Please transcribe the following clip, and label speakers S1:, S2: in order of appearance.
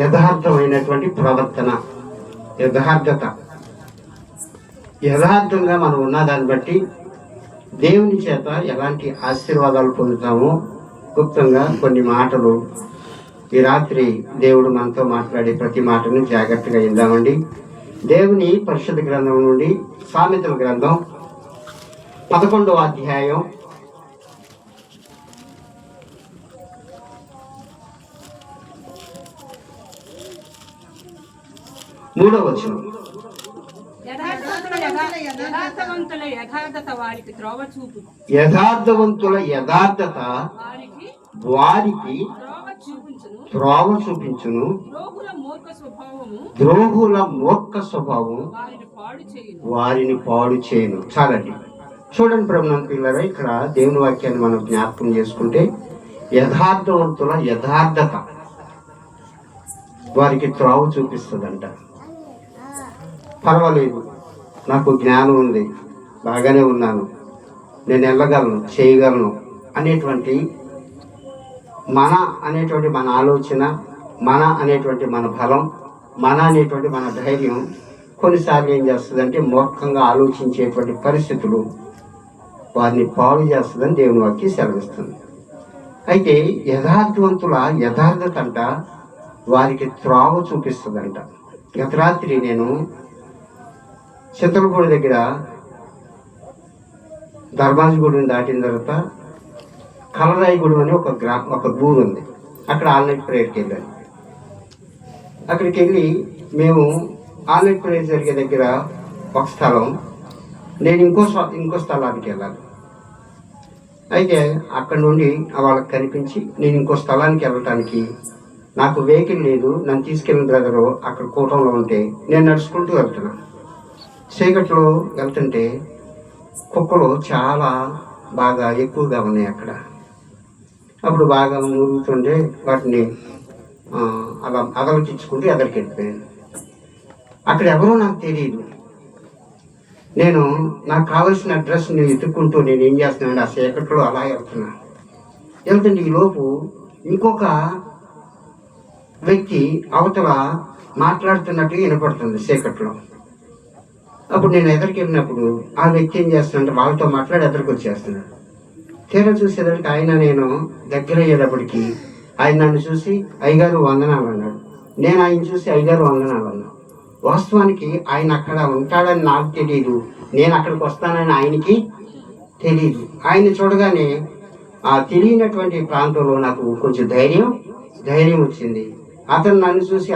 S1: యథార్థమైనటువంటి ప్రవర్తన, యథార్థత. యథార్థంగా మనం ఉన్నదాన్ని బట్టి దేవుని చేత ఎలాంటి ఆశీర్వాదాలు పొందుతామో గుప్తంగా కొన్ని మాటలు ఈ రాత్రి దేవుడు మనతో మాట్లాడే ప్రతి మాటను జాగ్రత్తగా విందామండి. దేవుని పరిశుద్ధ గ్రంథం నుండి సామెతల గ్రంథం 11వ అధ్యాయం 3వ వచనం. యథార్థవంతుల యథార్థత వారికి త్రోవ చూపించును, ద్రోహుల మూర్ఖ స్వభావం వారిని పాడు చేయను. చాలండి. చూడండి ప్రభుత్వం పిల్లరా, ఇక్కడ దేవుని వాక్యాన్ని మనం జ్ఞాపకం చేసుకుంటే యథార్థవంతుల యథార్థత వారికి త్రోవ చూపిస్తుందంట. పర్వాలేదు, నాకు జ్ఞానం ఉంది, బాగానే ఉన్నాను, నేను వెళ్ళగలను, చేయగలను అనేటువంటి మన ఆలోచన, మన అనేటువంటి మన బలం, మన అనేటువంటి మన ధైర్యం కొన్నిసార్లు ఏం చేస్తుందంటే మూర్ఖంగా ఆలోచించేటువంటి పరిస్థితులు వారిని పాడు చేస్తుందని దేవుని వాక్యం సెలవిస్తుంది. అయితే యథార్థవంతుల యథార్థత అంట వారికి త్రోవ చూపిస్తుందంట. గత రాత్రి నేను చింతలపూడి దగ్గర ధర్మాజిగూడెం దాటిన తర్వాత కలరాయిగూడెం అని ఒక ఊరు ఉంది. అక్కడ ఆల్నైట్ ప్రేయర్కి వెళ్ళాను. అక్కడికి వెళ్ళి మేము ఆల్నైట్ ప్రేయర్ జరిగే దగ్గర ఒక స్థలం, నేను ఇంకో స్థలానికి వెళ్ళాలి. అయితే అక్కడ నుండి వాళ్ళకి కనిపించి నేను ఇంకో స్థలానికి వెళ్ళటానికి నాకు వెహికల్ లేదు, నన్ను తీసుకెళ్ళిన బ్రదరు అక్కడ కూటంలో ఉంటే నేను నడుచుకుంటూ వెళ్తున్నాను. చీకట్లో వెళ్తుంటే కుక్కలు చాలా బాగా ఎక్కువగా ఉన్నాయి అక్కడ. అప్పుడు బాగా మురుగుతుంటే వాటిని అలా అదలకించుకుంటూ ఎదరికి వెళ్ళిపోయాను. అక్కడ ఎవరో నాకు తెలియదు. నాకు కావలసిన అడ్రస్ని వెతుక్కుంటూ నేను ఏం చేస్తున్నాను, ఆ చీకట్లో అలా వెళ్తుంటే ఈలోపు ఇంకొక వ్యక్తి అవతల మాట్లాడుతున్నట్టు వినపడుతుంది చీకట్లో. అప్పుడు నేను ఎదరికి వెళ్ళినప్పుడు ఆ వ్యక్తి ఏం చేస్తున్నాడంటే వాళ్ళతో మాట్లాడి ఎదరికి వచ్చేస్తున్నాడు. తీరా చూసేదానికి నేను దగ్గర అయ్యేటప్పటికి ఆయన నన్ను చూసి అయ్యగారు వందనాలు అన్నాడు. నేను ఆయన చూసి అయ్యగారు వందనాలు అన్నాను. వాస్తవానికి ఆయన అక్కడ ఉంటాడని నాకు తెలియదు, నేను అక్కడికి వస్తానని ఆయనకి తెలియదు. ఆయన చూడగానే ఆ తెలియనటువంటి ప్రాంతంలో నాకు కొంచెం ధైర్యం వచ్చింది. అతను నన్ను చూసి